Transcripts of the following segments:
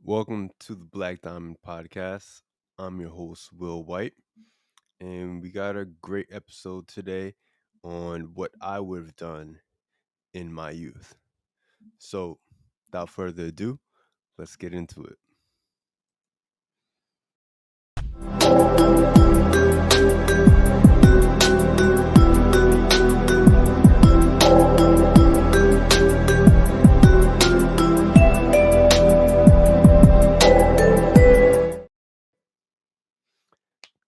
Welcome to the Black Diamond Podcast. I'm your host, Will White, and we got a great episode today on what I would have done in my youth. So, without further ado, let's get into it.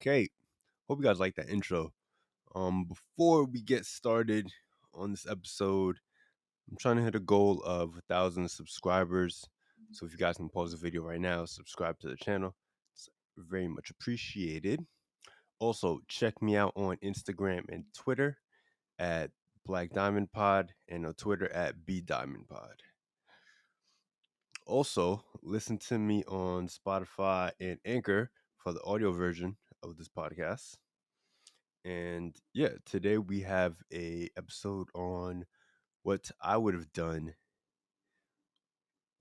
Okay, hope you guys like that intro. Before we get started on this episode, I'm trying to hit a goal of 1,000 subscribers. So if you guys can pause the video right now, subscribe to the channel. It's very much appreciated. Also, check me out on Instagram and Twitter at Black Diamond Pod and on Twitter at B Diamond Pod. Also, listen to me on Spotify and Anchor for the audio version of this podcast. And yeah, today we have a episode on what I would have done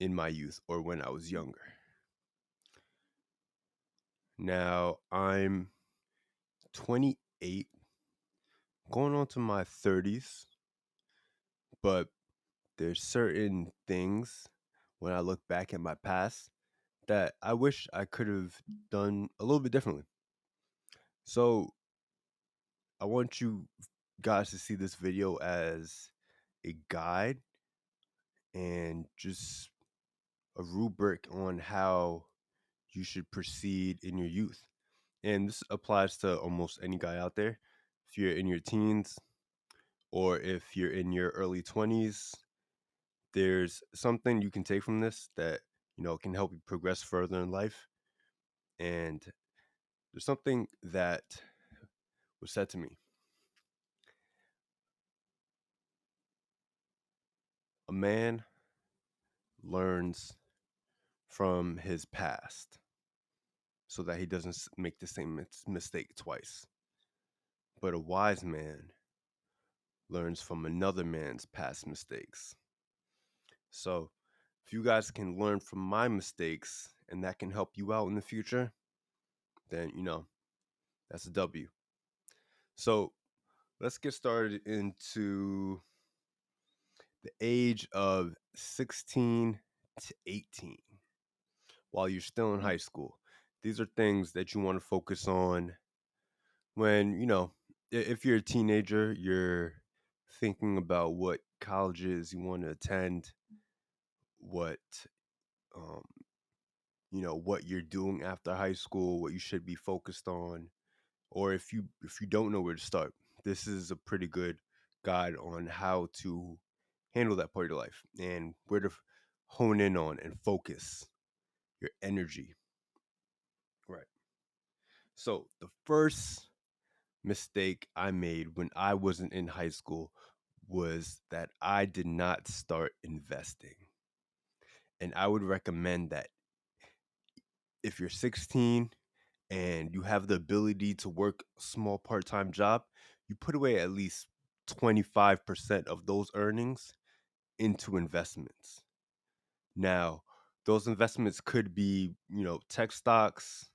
in my youth or when I was younger. Now, I'm 28, going on to my 30s, but there's certain things when I look back at my past that I wish I could have done a little bit differently. So, I want you guys to see this video as a guide and just a rubric on how you should proceed in your youth. And this applies to almost any guy out there. If you're in your teens or if you're in your early 20s, there's something you can take from this that, can help you progress further in life. And there's something that was said to me. A man learns from his past so that he doesn't make the same mistake twice. But a wise man learns from another man's past mistakes. So if you guys can learn from my mistakes and that can help you out in the future, then, that's a W. So let's get started into the age of 16 to 18 while you're still in high school. These are things that you want to focus on when, if you're a teenager, you're thinking about what colleges you want to attend, what um, what you're doing after high school, what you should be focused on, or if you don't know where to start, this is a pretty good guide on how to handle that part of your life and where to hone in on and focus your energy. Right. So the first mistake I made when I wasn't in high school was that I did not start investing. And I would recommend that if you're 16 and you have the ability to work a small part-time job, you put away at least 25% of those earnings into investments. Now, those investments could be, tech stocks,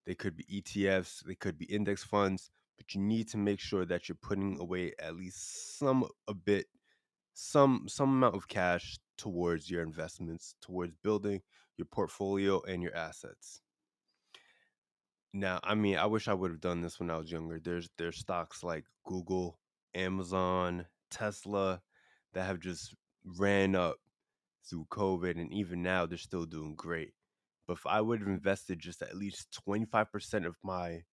they could be ETFs, they could be index funds, but you need to make sure that you're putting away at least some amount of cash towards your investments, towards building your portfolio and your assets. Now, I mean, I wish I would have done this when I was younger. There's stocks like Google, Amazon, Tesla that have just ran up through COVID, and even now they're still doing great. But if I would have invested just at least 25% of my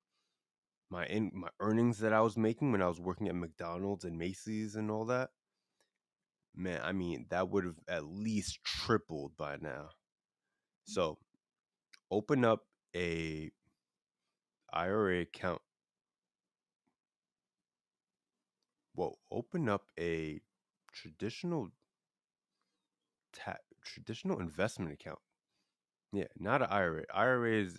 earnings that I was making when I was working at McDonald's and Macy's and all that, man, I mean, that would have at least tripled by now. So, open up a IRA account. Well, open up a traditional traditional investment account. Yeah, not an IRA. IRA is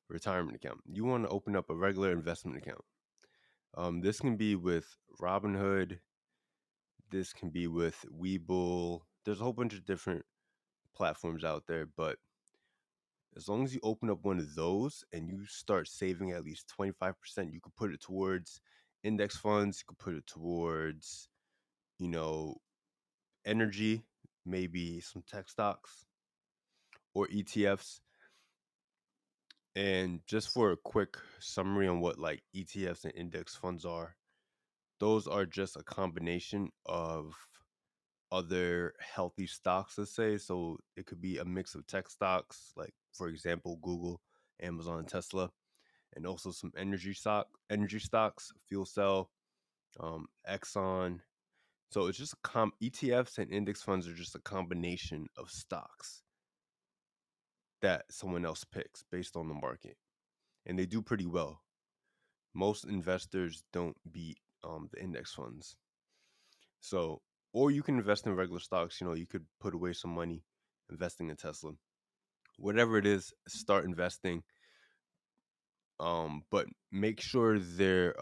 retirement account. You want to open up a regular investment account. This can be with Robinhood. This can be with Webull. There's a whole bunch of different platforms out there, but As long as you open up one of those and you start saving at least 25%, you could put it towards index funds, you could put it towards, you know, energy, maybe some tech stocks or ETFs. And just for a quick summary on what like ETFs and index funds are, those are just a combination of other healthy stocks, let's say. So it could be a mix of tech stocks, like for example, Google, Amazon, Tesla, and also some energy stocks, fuel cell, Exxon. So it's just ETFs and index funds are just a combination of stocks that someone else picks based on the market, and they do pretty well. Most investors don't beat the index funds. So, or you can invest in regular stocks. You could put away some money investing in Tesla. Whatever it is, start investing. But make sure they're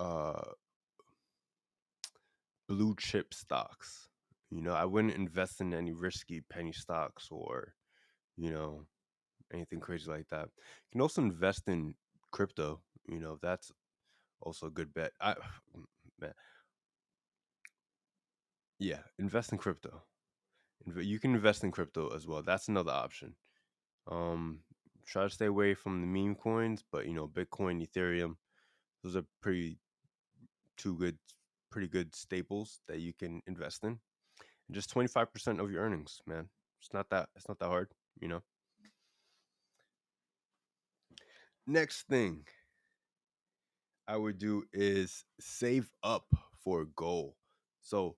blue chip stocks. I wouldn't invest in any risky penny stocks or, you know, anything crazy like that. You can also invest in crypto. That's also a good bet. Man, yeah, invest in crypto. You can invest in crypto as well. That's another option. Um, Try to stay away from the meme coins, but Bitcoin, Ethereum, those are two good, pretty good staples that you can invest in. And just 25% of your earnings, man. It's not that hard, you know. Next thing I would do is save up for a goal. So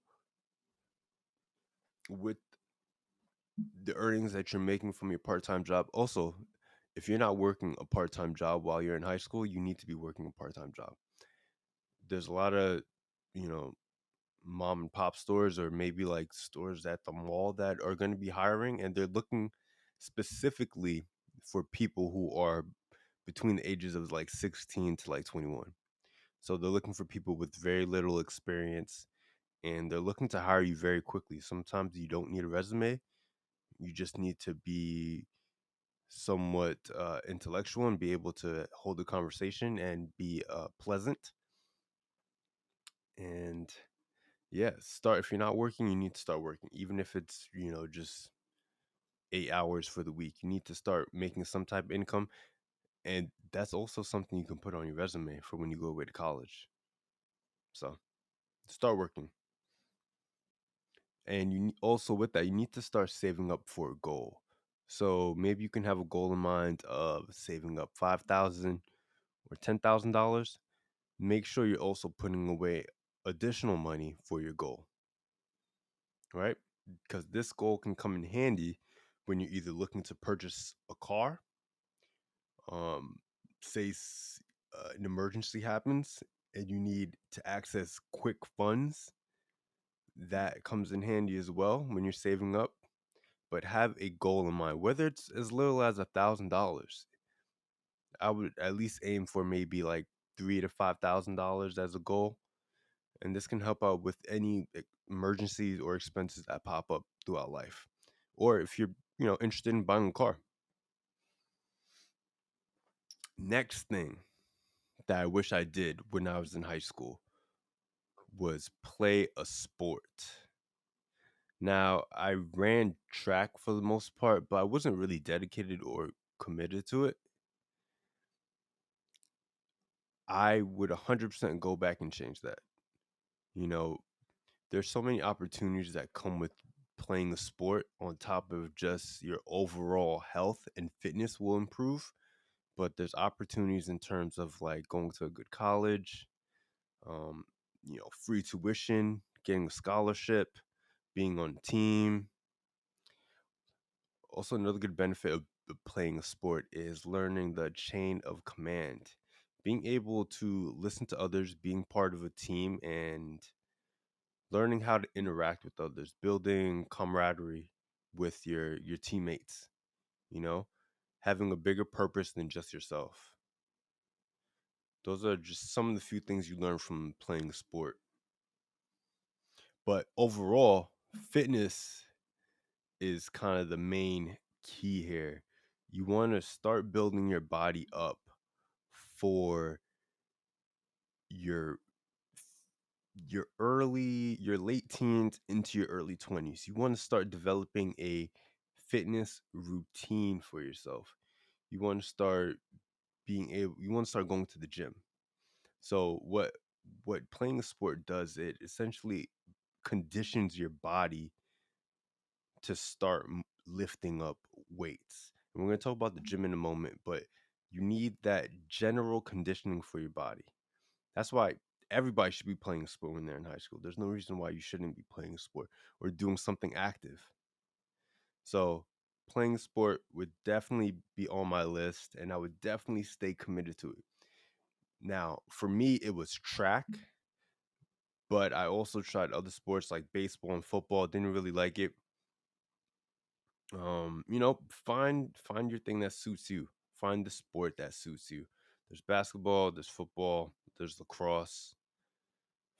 with the earnings that you're making from your part-time job, also, if you're not working a part-time job while you're in high school, you need to be working a part-time job. There's a lot of, you know, mom and pop stores or maybe like stores at the mall that are going to be hiring, and they're looking specifically for people who are between the ages of like 16 to like 21. So they're looking for people with very little experience, and they're looking to hire you very quickly. Sometimes you don't need a resume. You just need to be somewhat intellectual and be able to hold a conversation and be pleasant. And yeah, start if you're not working, you need to start working, even if it's just 8 hours for the week. You need to start making some type of income, and that's also something you can put on your resume for when you go away to college. So start working, and also with that, you need to start saving up for a goal. So maybe you can have a goal in mind of saving up 5,000 or $10,000. Make sure you're also putting away additional money for your goal, right? Because this goal can come in handy when you're either looking to purchase a car, um, say an emergency happens and you need to access quick funds. That comes in handy as well when you're saving up. But have a goal in mind, whether it's as little as $1,000. I would at least aim for maybe like $3,000 to $5,000 as a goal, and this can help out with any emergencies or expenses that pop up throughout life, or if you're interested in buying a car. Next thing that I wish I did when I was in high school was play a sport. Now, I ran track for the most part, but I wasn't really dedicated or committed to it. I would 100% go back and change that. You know, there's so many opportunities that come with playing a sport on top of just your overall health and fitness will improve. But there's opportunities in terms of like going to a good college, um, free tuition, getting a scholarship, being on a team. Also, another good benefit of playing a sport is learning the chain of command, being able to listen to others, being part of a team, and learning how to interact with others, building camaraderie with your teammates, you know, having a bigger purpose than just yourself. Those are just some of the few things you learn from playing a sport. But overall, fitness is kind of the main key here. You want to start building your body up for your your late teens into your early 20s. You want to start developing a fitness routine for yourself. You want to start you want to start going to the gym. So what playing a sport does, it essentially conditions your body to start lifting up weights. And we're going to talk about the gym in a moment, but you need that general conditioning for your body. That's why everybody should be playing a sport when they're in high school. There's no reason why you shouldn't be playing a sport or doing something active. So, playing sport would definitely be on my list and I would definitely stay committed to it. Now, for me, it was track, but I also tried other sports like baseball and football. Didn't really like it. Find your thing that suits you. Find the sport that suits you. There's basketball, there's football, there's lacrosse.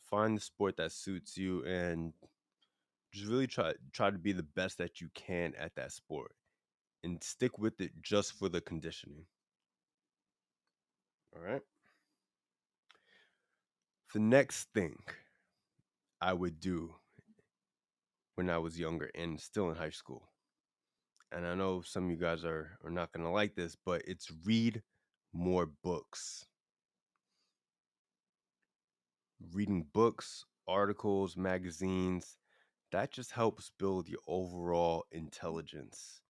Find the sport that suits you and just really try to be the best that you can at that sport and stick with it just for the conditioning. All right. The next thing I would do when I was younger and still in high school, and I know some of you guys are not gonna like this, but it's read more books. Reading books, articles, magazines, that just helps build your overall intelligence.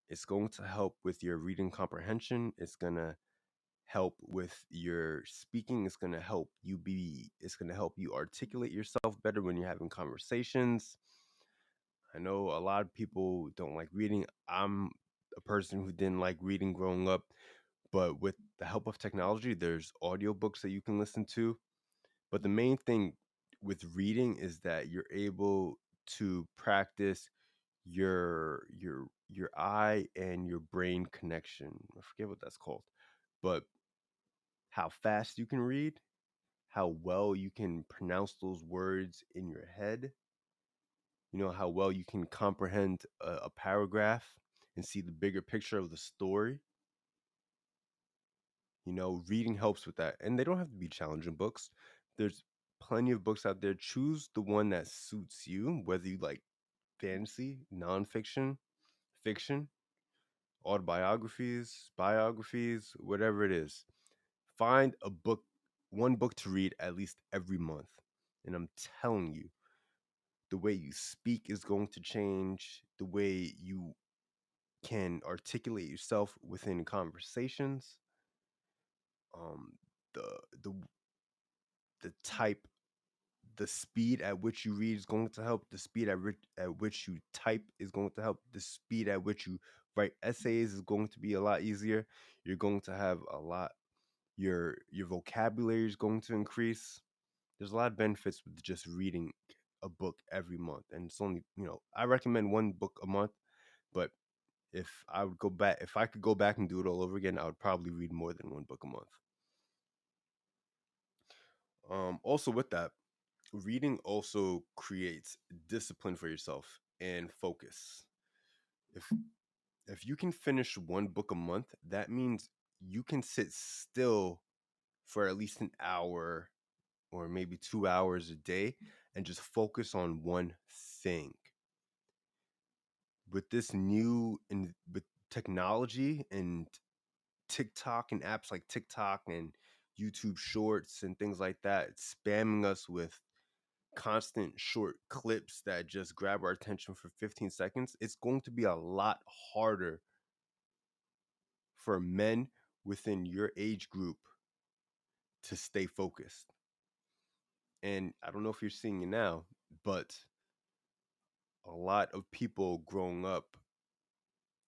It's going to help with your reading comprehension. It's going to help with your speaking. It's going to help you articulate yourself better when you're having conversations. I know a lot of people don't like reading. I'm a person who didn't like reading growing up, but with the help of technology, there's audiobooks that you can listen to. But the main thing with reading is that you're able to practice your eye and your brain connection. I forget what that's called. But how fast you can read, how well you can pronounce those words in your head, how well you can comprehend a paragraph and see the bigger picture of the story. Reading helps with that. And they don't have to be challenging books. There's plenty of books out there. Choose the one that suits you, whether you like fantasy, nonfiction, fiction, autobiographies, biographies, whatever it is. Find one book to read at least every month. And I'm telling you, the way you speak is going to change, the way you can articulate yourself within conversations, um, the the the type the speed at which you read is going to help. The speed at which you type is going to help. The speed at which you write essays is going to be a lot easier. You're going to have a lot. Your vocabulary is going to increase. There's a lot of benefits with just reading a book every month, and it's only I recommend one book a month. But if I could go back and do it all over again, I would probably read more than one book a month. Also with that, reading also creates discipline for yourself and focus. If if you can finish one book a month, that means you can sit still for at least an hour or maybe 2 hours a day and just focus on one thing. With this new and with technology and TikTok and apps like TikTok and YouTube Shorts and things like that, it's spamming us with constant short clips that just grab our attention for 15 seconds, it's going to be a lot harder for men within your age group to stay focused. And I don't know if you're seeing it now, but a lot of people growing up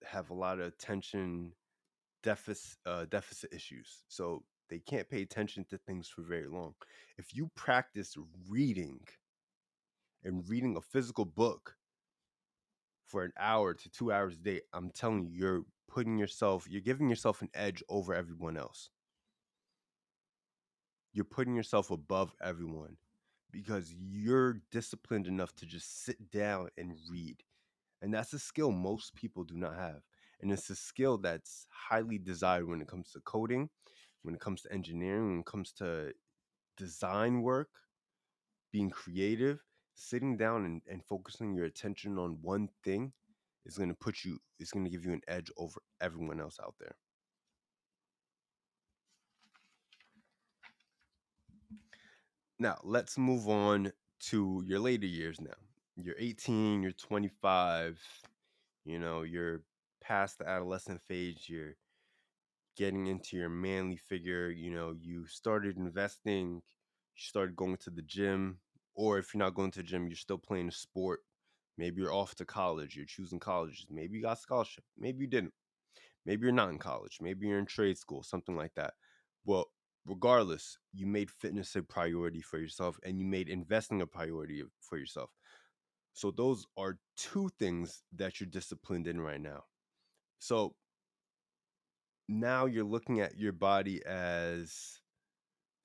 have a lot of attention deficit issues. So they can't pay attention to things for very long. If you practice reading and reading a physical book for an hour to 2 hours a day, I'm telling you, you're giving yourself an edge over everyone else. You're putting yourself above everyone because you're disciplined enough to just sit down and read. And that's a skill most people do not have. And it's a skill that's highly desired when it comes to coding, when it comes to engineering, when it comes to design work, being creative. Sitting down and focusing your attention on one thing is going to give you an edge over everyone else out there. Now, let's move on to your later years now. You're 18, you're 25, you're past the adolescent phase, you're getting into your manly figure, you started investing, you started going to the gym, or if you're not going to the gym, you're still playing a sport. Maybe you're off to college, you're choosing colleges. Maybe you got scholarship, maybe you didn't. Maybe you're not in college, maybe you're in trade school, something like that. Well, regardless, you made fitness a priority for yourself and you made investing a priority for yourself. So those are two things that you're disciplined in right now. So now you're looking at your body as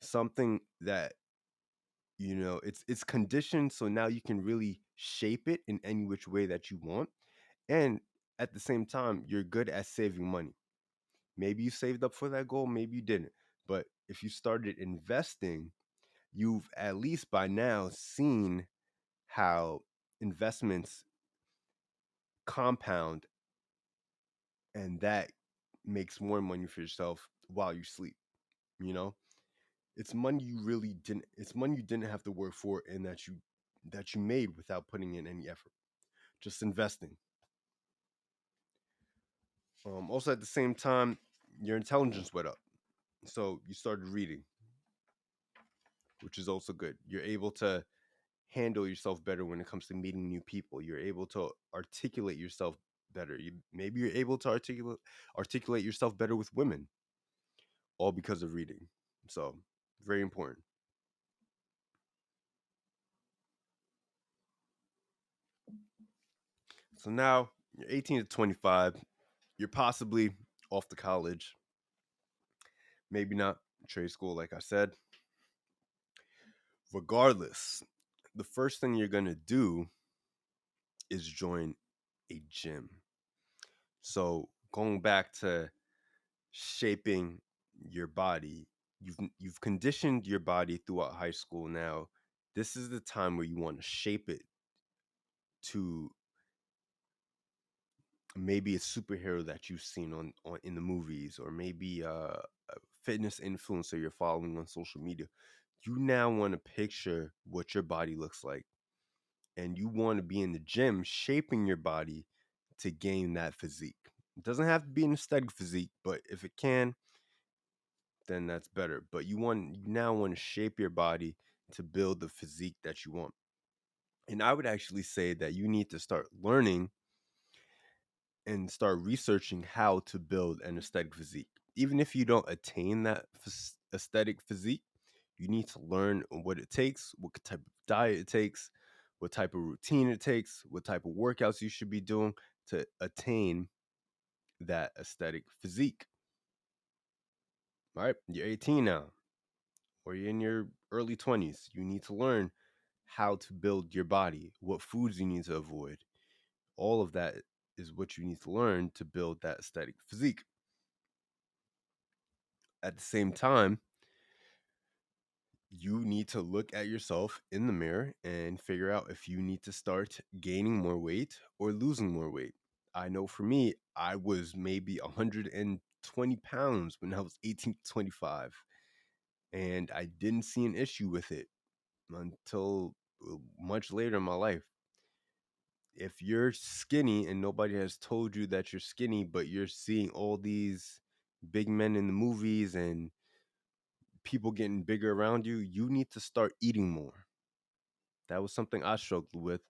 something that it's conditioned, so now you can really shape it in any which way that you want. And at the same time, you're good at saving money. Maybe you saved up for that goal, maybe you didn't. But if you started investing, you've at least by now seen how investments compound, and that makes more money for yourself while you sleep, you know? It's money you didn't have to work for, and that you made without putting in any effort. Just investing. Also at the same time, your intelligence went up. So you started reading, which is also good. You're able to handle yourself better when it comes to meeting new people. You're able to articulate yourself better. Maybe you're able to articulate yourself better with women, all because of reading. So very important. So now you're 18 to 25. You're possibly off to college. Maybe not trade school, like I said. Regardless, the first thing you're gonna do is join a gym. So going back to shaping your body, you've conditioned your body throughout high school. Now, this is the time where you want to shape it to maybe a superhero that you've seen on in the movies, or maybe a fitness influencer you're following on social media. You now want to picture what your body looks like, and you want to be in the gym shaping your body to gain that physique. It doesn't have to be an aesthetic physique, but if it can, then that's better. But you now want to shape your body to build the physique that you want. And I would actually say that you need to start learning and start researching how to build an aesthetic physique. Even if you don't attain that aesthetic physique, you need to learn what it takes, what type of diet it takes, what type of routine it takes, what type of workouts you should be doing to attain that aesthetic physique. All right, you're 18 now, or you're in your early 20s. You need to learn how to build your body, what foods you need to avoid. All of that is what you need to learn to build that aesthetic physique. At the same time, you need to look at yourself in the mirror and figure out if you need to start gaining more weight or losing more weight. I know for me, I was maybe 120 pounds when I was 18 to 25, and I didn't see an issue with it until much later in my life. If you're skinny and nobody has told you that you're skinny, but you're seeing all these big men in the movies and people getting bigger around you, you need to start eating more. That was something I struggled with,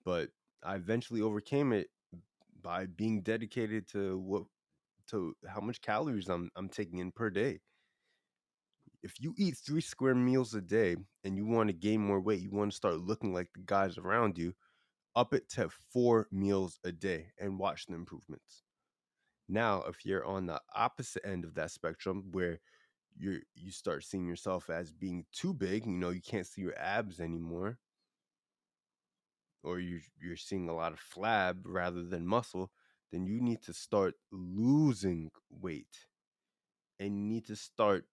but I eventually overcame it by being dedicated to how much calories I'm taking in per day. If you eat 3 square meals a day and you want to gain more weight, you want to start looking like the guys around you, up it to 4 meals a day and watch the improvements. Now, if you're on the opposite end of that spectrum where you start seeing yourself as being too big, you can't see your abs anymore, or you're seeing a lot of flab rather than muscle, then you need to start losing weight, and you need to start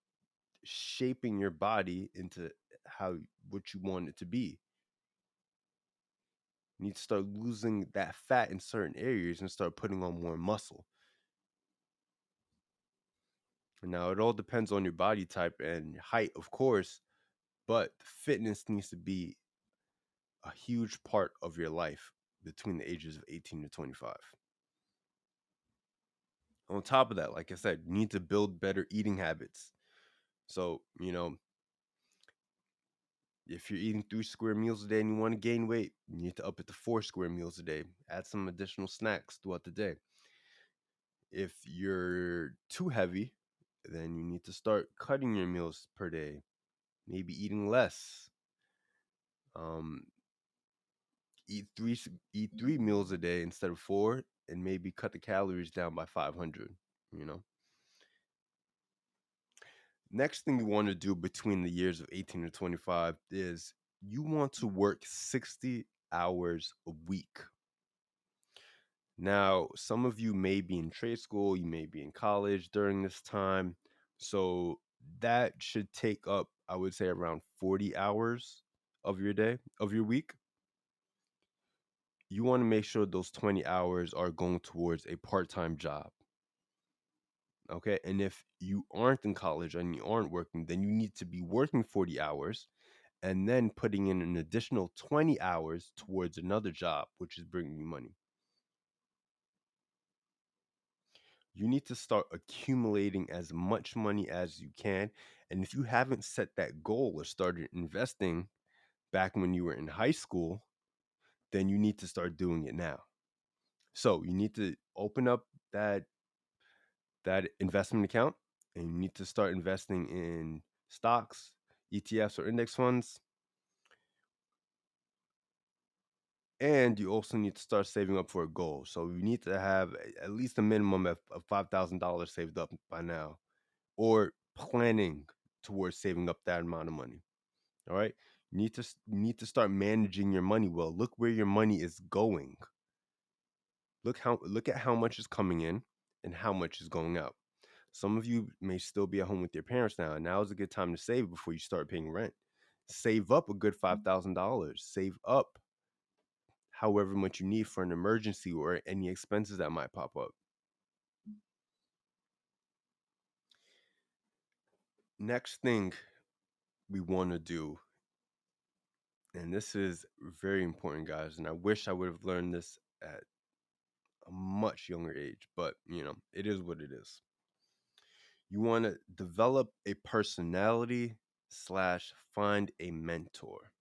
shaping your body into how what you want it to be. You need to start losing that fat in certain areas and start putting on more muscle. Now, it all depends on your body type and height, of course, but fitness needs to be a huge part of your life between the ages of 18 to 25. On top of that, like I said, you need to build better eating habits. So, if you're eating 3 square meals a day and you want to gain weight, you need to up it to 4 square meals a day. Add some additional snacks throughout the day. If you're too heavy, then you need to start cutting your meals per day, maybe eating less. Um, eat three meals a day instead of four, and maybe cut the calories down by 500. You know. Next thing you want to do between the years of 18 to 25 is you want to work 60 hours a week. Now, some of you may be in trade school, you may be in college during this time. So that should take up, I would say, around 40 hours of your day, of your week. You want to make sure those 20 hours are going towards a part time job. Okay. And if you aren't in college and you aren't working, then you need to be working 40 hours and then putting in an additional 20 hours towards another job, which is bringing you money. You need to start accumulating as much money as you can. And if you haven't set that goal or started investing back when you were in high school, then you need to start doing it now. So you need to open up that investment account, and you need to start investing in stocks, ETFs, or index funds. And you also need to start saving up for a goal. So you need to have at least a minimum of $5,000 saved up by now, or planning towards saving up that amount of money. All right. You need to start managing your money well. Look where your money is going. Look at how much is coming in and how much is going out. Some of you may still be at home with your parents now, and now is a good time to save before you start paying rent. Save up a good $5,000. Save up however much you need for an emergency or any expenses that might pop up. Next thing we want to do, and this is very important, guys, and I wish I would have learned this at a much younger age, but it is what it is. You want to develop a personality slash find a mentor.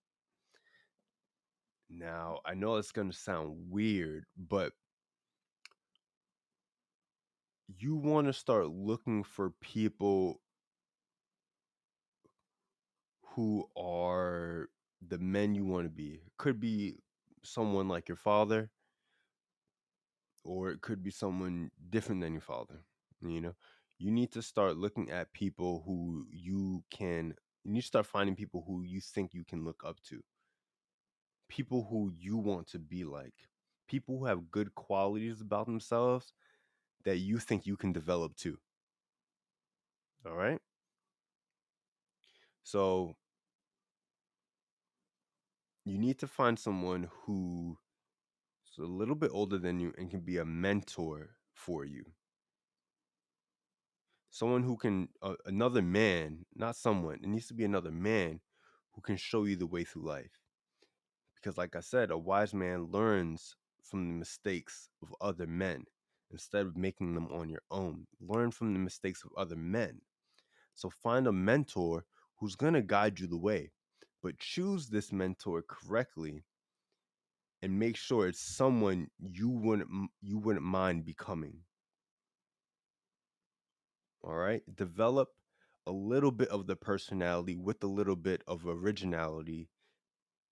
Now, I know it's going to sound weird, but you want to start looking for people who are the men you want to be. It could be someone like your father, or it could be someone different than your father. You know, you need to start looking at people who you need to start finding people who you think you can look up to, people who you want to be like, people who have good qualities about themselves that you think you can develop too. All right. So you need to find someone who is a little bit older than you and can be a mentor for you. Someone who can, another man, not someone, it needs to be another man who can show you the way through life. Because, like I said, a wise man learns from the mistakes of other men instead of making them on your own. Learn from the mistakes of other men. So, find a mentor who's going to guide you the way, but choose this mentor correctly and make sure it's someone you wouldn't mind becoming. All right? Develop a little bit of the personality with a little bit of originality,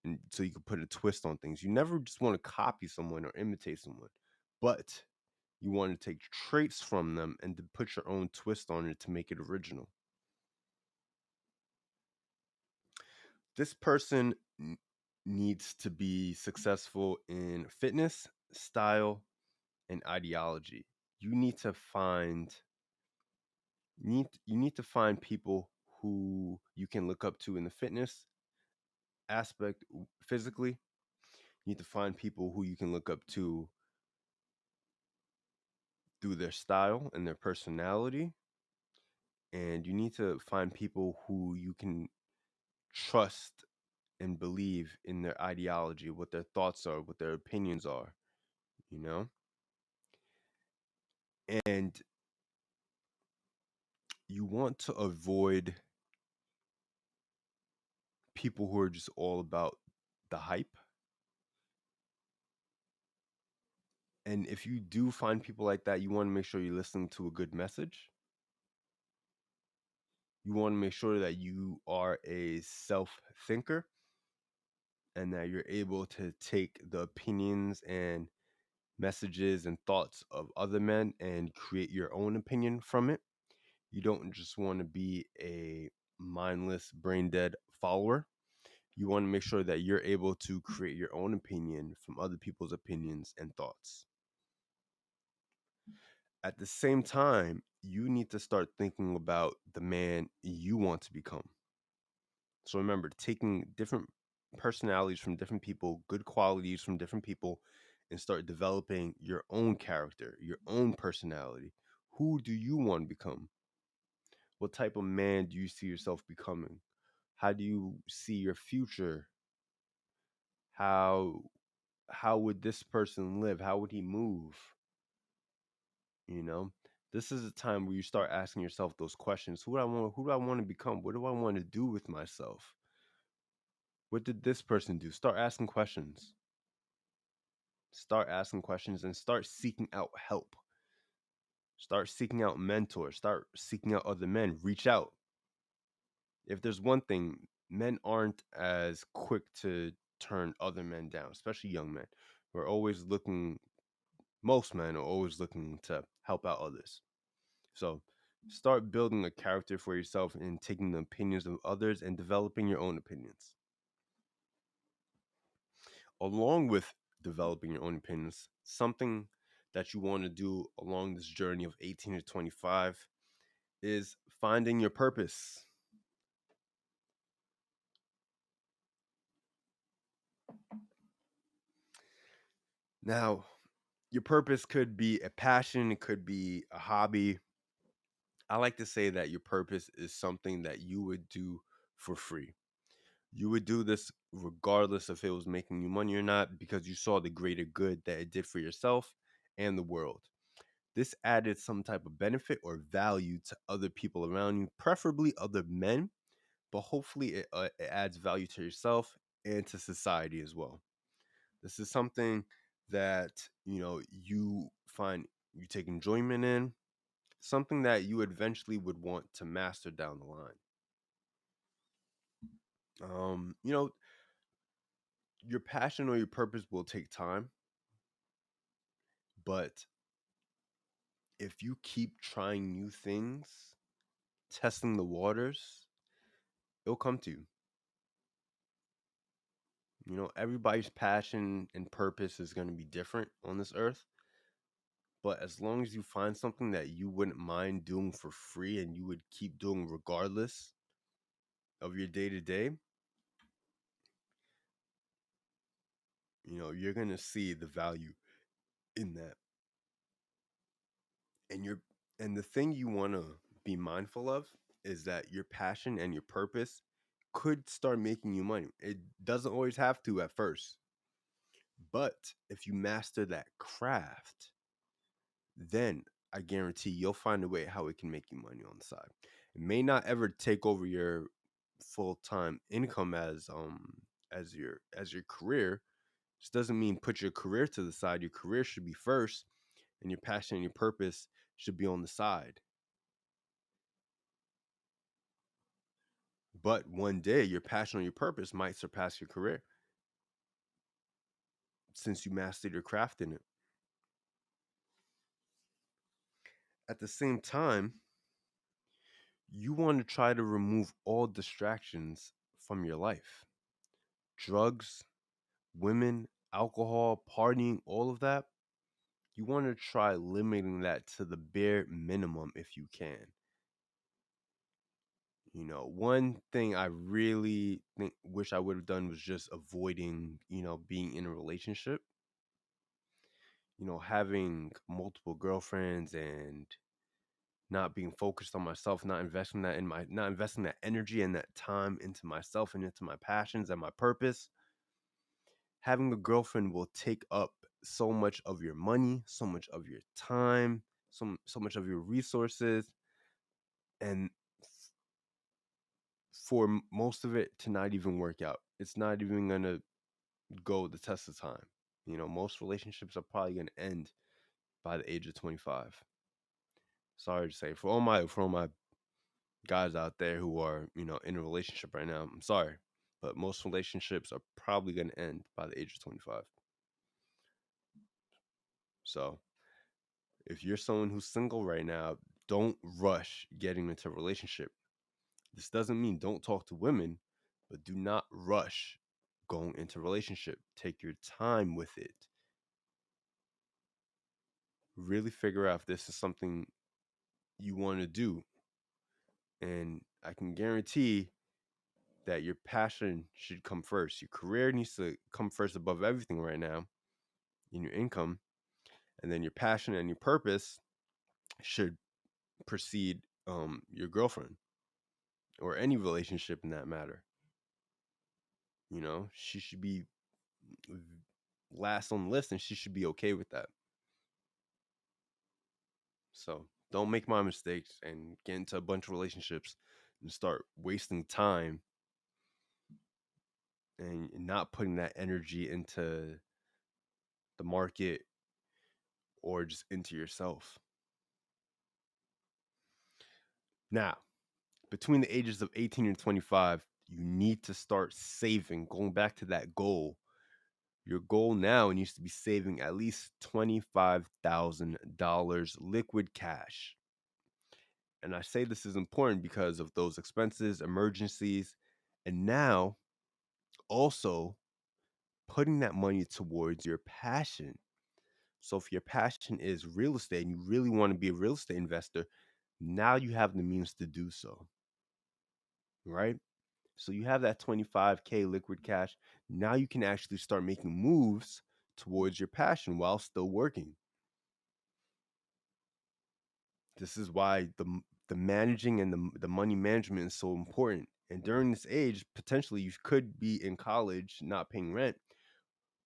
and so you can put a twist on things. You never just want to copy someone or imitate someone, but you want to take traits from them and to put your own twist on it to make it original. This person needs to be successful in fitness, style, and ideology. You need to find you need to find people who you can look up to in the fitness aspect physically. You need to find people who you can look up to through their style and their personality, and you need to find people who you can trust and believe in their ideology, what their thoughts are, what their opinions are, you know? And you want to avoid people who are just all about the hype. And if you do find people like that, you want to make sure you're listening to a good message. You want to make sure that you are a self thinker and that you're able to take the opinions and messages and thoughts of other men and create your own opinion from it. You don't just want to be a mindless, brain dead follower. You want to make sure that you're able to create your own opinion from other people's opinions and thoughts. At the same time, you need to start thinking about the man you want to become. So remember, taking different personalities from different people, good qualities from different people, and start developing your own character, your own personality. Who do you want to become? What type of man do you see yourself becoming? How do you see your future? How how would this person live? How would he move? You know? This is a time where you start asking yourself those questions. Who do I want to become? What do I want to do with myself? What did this person do? Start asking questions. Start asking questions and start seeking out help. Start seeking out mentors. Start seeking out other men. Reach out. If there's one thing, men aren't as quick to turn other men down, especially young men. We're always looking, most men are always looking to help out others. So start building a character for yourself and taking the opinions of others and developing your own opinions. Along with developing your own opinions, something that you want to do along this journey of 18 to 25 is finding your purpose. Now, your purpose could be a passion, it could be a hobby. I like to say that your purpose is something that you would do for free. You would do this regardless if it was making you money or not because you saw the greater good that it did for yourself and the world. This added some type of benefit or value to other people around you, preferably other men, but hopefully it adds value to yourself and to society as well. This is something that, you find you take enjoyment in, something that you eventually would want to master down the line. Um, you know, your passion or your purpose will take time, but if you keep trying new things, testing the waters, it'll come to you. Everybody's passion and purpose is going to be different on this earth, but as long as you find something that you wouldn't mind doing for free and you would keep doing regardless of your day to day, you're going to see the value in that. And the thing you want to be mindful of is that your passion and your purpose could start making you money. It doesn't always have to at first, but if you master that craft, then I guarantee you'll find a way how it can make you money on the side. It may not ever take over your full-time income as your career. This doesn't mean put your career to the side. Your career should be first, and your passion and your purpose should be on the side. But one day, your passion or your purpose might surpass your career since you mastered your craft in it. At the same time, you want to try to remove all distractions from your life. Drugs, women, alcohol, partying, all of that. you want to try limiting that to the bare minimum if you can. One thing I really think wish I would have done was just avoiding, being in a relationship. Having multiple girlfriends and not being focused on myself, not investing that energy and that time into myself and into my passions and my purpose. Having a girlfriend will take up so much of your money, so much of your time, so much of your resources, and for most of it to not even work out. It's not even gonna go the test of time. Most relationships are probably gonna end by the age of 25. Sorry to say, for all my guys out there who are, in a relationship right now, I'm sorry, but most relationships are probably gonna end by the age of 25. So if you're someone who's single right now, don't rush getting into a relationship. This doesn't mean don't talk to women, but do not rush going into a relationship. Take your time with it. Really figure out if this is something you want to do. And I can guarantee that your passion should come first. Your career needs to come first above everything right now in your income. And then your passion and your purpose should precede your girlfriend or any relationship in that matter. She should be last on the list and she should be okay with that. So don't make my mistakes and get into a bunch of relationships and start wasting time and not putting that energy into the market or just into yourself. Now, between the ages of 18 and 25, you need to start saving. Going back to that goal, your goal now needs to be saving at least $25,000 liquid cash. And I say this is important because of those expenses, emergencies, and now also putting that money towards your passion. So if your passion is real estate and you really want to be a real estate investor, now you have the means to do so, right? So you have that 25K liquid cash. Now you can actually start making moves towards your passion while still working. This is why the managing and the money management is so important. And during this age, potentially you could be in college not paying rent,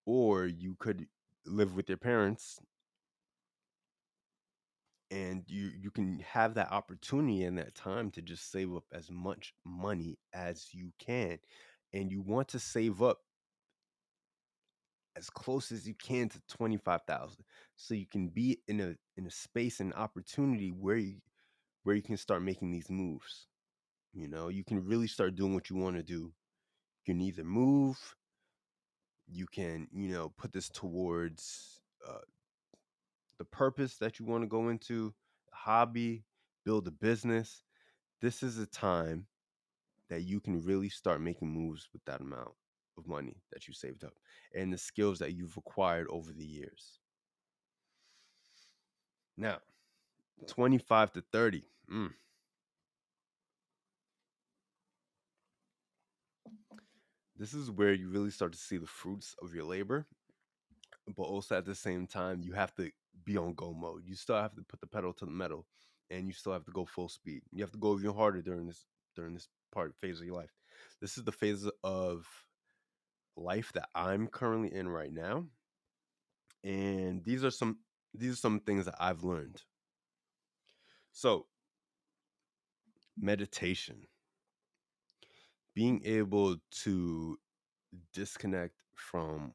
or you could live with your parents and you can have that opportunity and that time to just save up as much money as you can. And you want to save up as close as you can to 25,000 so you can be in a space and opportunity where you can start making these moves. You can really start doing what you want to do. You can either move, you can, put this towards the purpose that you want to go into, a hobby, build a business. This is a time that you can really start making moves with that amount of money that you saved up and the skills that you've acquired over the years. Now, 25 to 30. This is where you really start to see the fruits of your labor, but also at the same time, you have to be on go mode. You still have to put the pedal to the metal, and you still have to go full speed. You have to go even harder during this part phase of your life. This is the phase of life that I'm currently in right now, and these are some things that I've learned. So, meditation, being able to disconnect from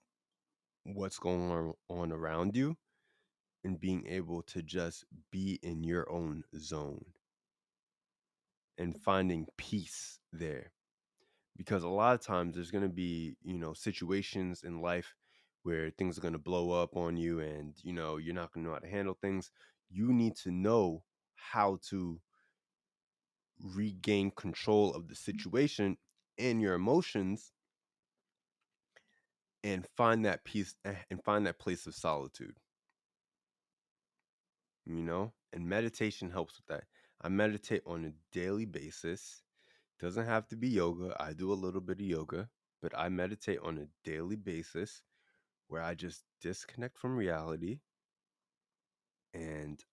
what's going on around you and being able to just be in your own zone and finding peace there. Because a lot of times there's going to be, situations in life where things are going to blow up on you and, you're not going to know how to handle things. You need to know how to regain control of the situation and your emotions and find that peace and find that place of solitude. And meditation helps with that. I meditate on a daily basis. Doesn't have to be yoga. I do a little bit of yoga, but I meditate on a daily basis where I just disconnect from reality and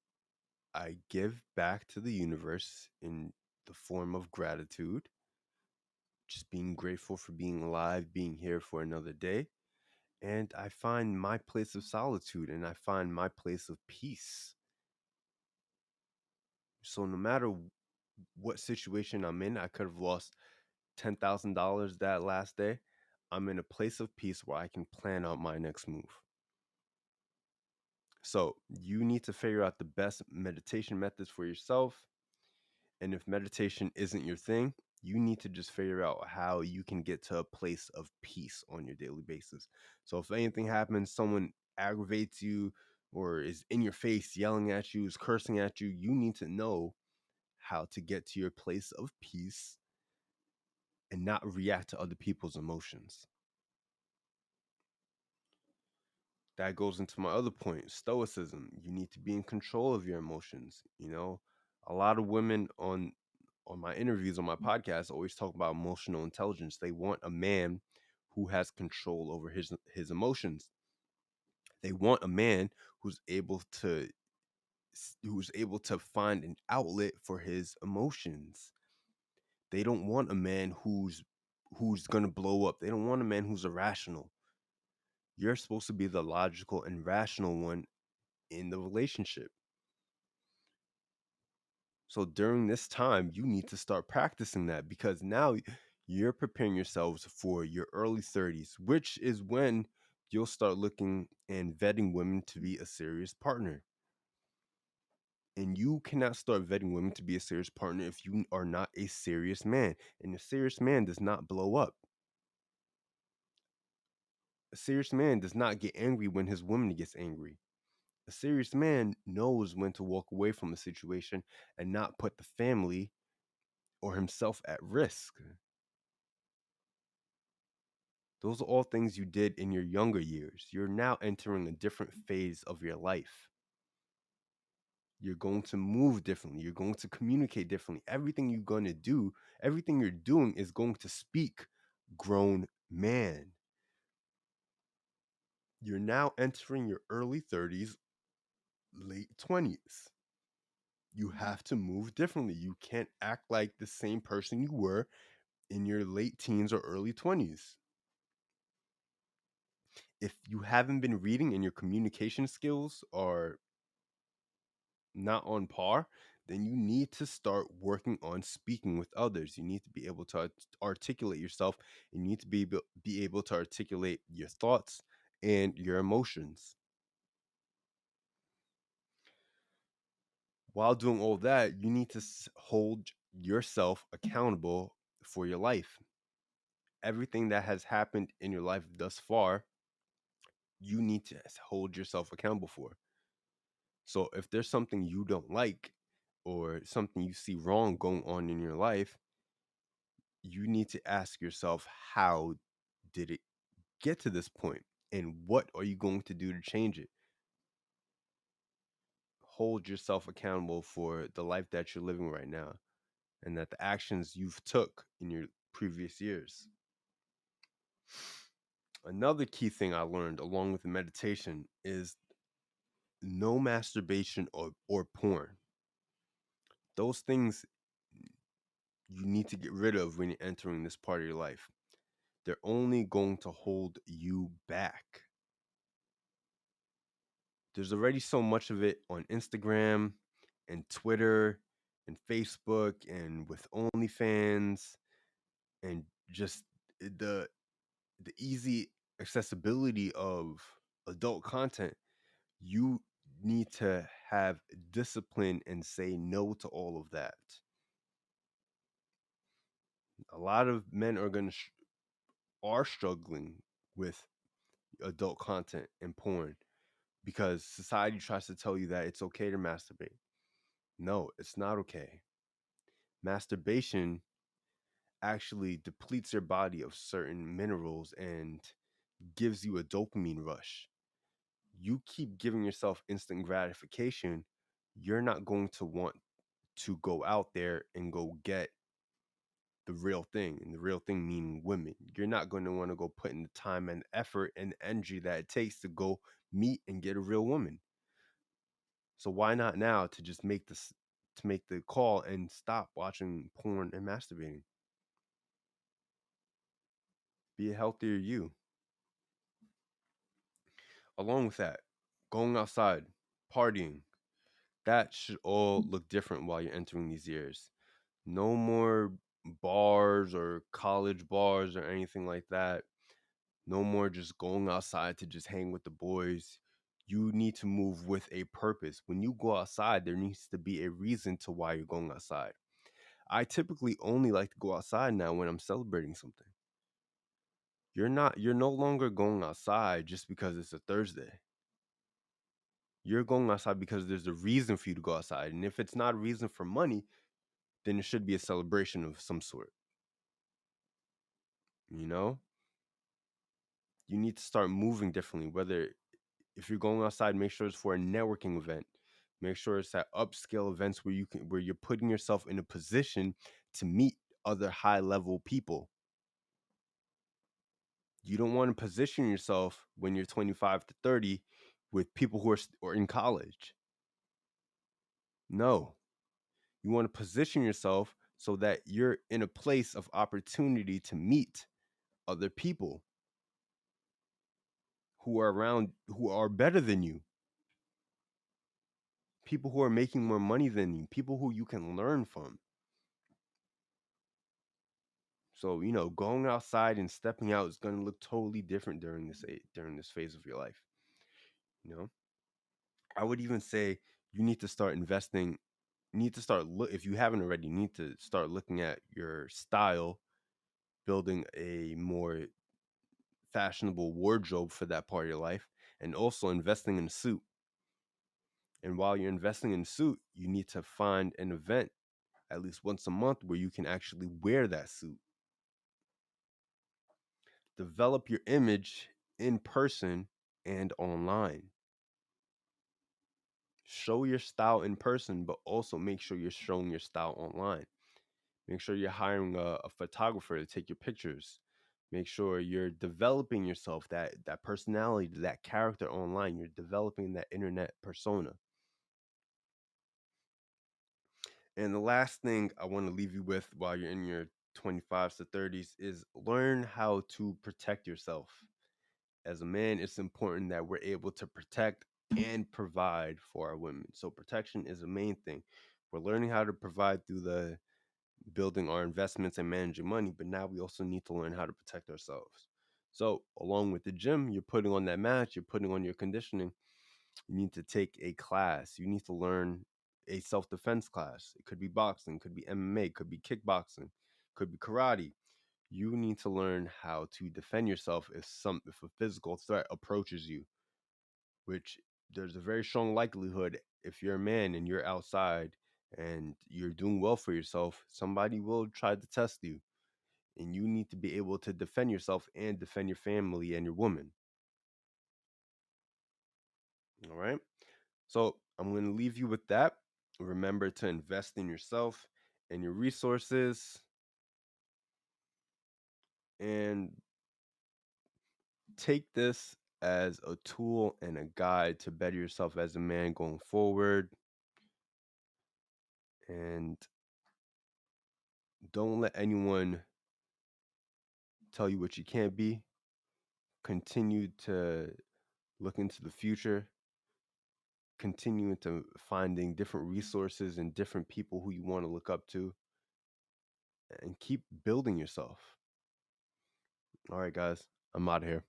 I give back to the universe in the form of gratitude, just being grateful for being alive, being here for another day. And I find my place of solitude and I find my place of peace. So no matter what situation I'm in, I could have lost $10,000 that last day. I'm in a place of peace where I can plan out my next move. So you need to figure out the best meditation methods for yourself. And if meditation isn't your thing, you need to just figure out how you can get to a place of peace on your daily basis. So if anything happens, someone aggravates you or is in your face yelling at you, is cursing at you, you need to know how to get to your place of peace and not react to other people's emotions. That goes into my other point, stoicism. You need to be in control of your emotions. A lot of women on my interviews on my podcast always talk about emotional intelligence. They want a man who has control over his emotions. They want a man who's able to find an outlet for his emotions. They don't want a man who's going to blow up. They don't want a man who's irrational. You're supposed to be the logical and rational one in the relationship. So during this time, you need to start practicing that because now you're preparing yourselves for your early 30s, which is when you'll start looking and vetting women to be a serious partner. And you cannot start vetting women to be a serious partner if you are not a serious man. And a serious man does not blow up. A serious man does not get angry when his woman gets angry. A serious man knows when to walk away from a situation and not put the family or himself at risk. Those are all things you did in your younger years. You're now entering a different phase of your life. You're going to move differently. You're going to communicate differently. Everything you're going to do, everything you're doing is going to speak grown man. You're now entering your early 30s, late 20s. You have to move differently. You can't act like the same person you were in your late teens or early 20s. If you haven't been reading and your communication skills are not on par, then you need to start working on speaking with others. You need to be able to articulate yourself. You need to be able to articulate your thoughts and your emotions. While doing all that, you need to hold yourself accountable for your life. Everything that has happened in your life thus far, you need to hold yourself accountable for. So if there's something you don't like or something you see wrong going on in your life, you need to ask yourself, how did it get to this point and what are you going to do to change it? Hold yourself accountable for the life that you're living right now and that the actions you've took in your previous years. Another key thing I learned along with the meditation is no masturbation or porn. Those things you need to get rid of when you're entering this part of your life. They're only going to hold you back. There's already so much of it on Instagram and Twitter and Facebook and with OnlyFans and just the easy accessibility of adult content. You need to have discipline and say no to all of that. A lot of men are struggling with adult content and porn because society tries to tell you that it's okay to masturbate. No, it's not okay. Masturbation actually depletes your body of certain minerals and gives you a dopamine rush. You keep giving yourself instant gratification, you're not going to want to go out there and go get the real thing. And the real thing meaning women. You're not going to want to go put in the time and effort and energy that it takes to go meet and get a real woman. So why not now to just make this to make the call and stop watching porn and masturbating? Be a healthier you. Along with that, going outside, partying, that should all look different while you're entering these years. No more bars or college bars or anything like that. No more just going outside to just hang with the boys. You need to move with a purpose. When you go outside, there needs to be a reason to why you're going outside. I typically only like to go outside now when I'm celebrating something. You're no longer going outside just because it's a Thursday. You're going outside because there's a reason for you to go outside. And if it's not a reason for money, then it should be a celebration of some sort. You know? You need to start moving differently. Whether if you're going outside, make sure it's for a networking event. Make sure it's at upscale events where you're putting yourself in a position to meet other high level people. You don't want to position yourself when you're 25 to 30 with people who are or in college. No. You want to position yourself so that you're in a place of opportunity to meet other people who are around, who are better than you, people who are making more money than you, people who you can learn from. So, going outside and stepping out is going to look totally different during this phase of your life. You know, I would even say you need to start investing. You need to start look if you haven't already. You need to start looking at your style, building a more fashionable wardrobe for that part of your life, and also investing in a suit. And while you're investing in a suit, you need to find an event at least once a month where you can actually wear that suit. Develop your image in person and online. Show your style in person, but also make sure you're showing your style online. Make sure you're hiring a photographer to take your pictures. Make sure you're developing yourself, that personality, that character online. You're developing that internet persona. And the last thing I want to leave you with while you're in your 25s to 30s is learn how to protect yourself. As a man, it's important that we're able to protect and provide for our women. So protection is the main thing. We're learning how to provide through the building our investments and managing money, but now we also need to learn how to protect ourselves. So along with the gym, you're putting on that match, you're putting on your conditioning. You need to take a class. You need to learn a self-defense class. It could be boxing, could be MMA, could be kickboxing, could be karate. You need to learn how to defend yourself if a physical threat approaches you, which there's a very strong likelihood if you're a man and you're outside and you're doing well for yourself, somebody will try to test you. And you need to be able to defend yourself and defend your family and your woman. All right. So I'm going to leave you with that. Remember to invest in yourself and your resources and take this as a tool and a guide to better yourself as a man going forward. And don't let anyone tell you what you can't be. Continue to look into the future. Continue into finding different resources and different people who you want to look up to and keep building yourself. All right, guys, I'm out of here.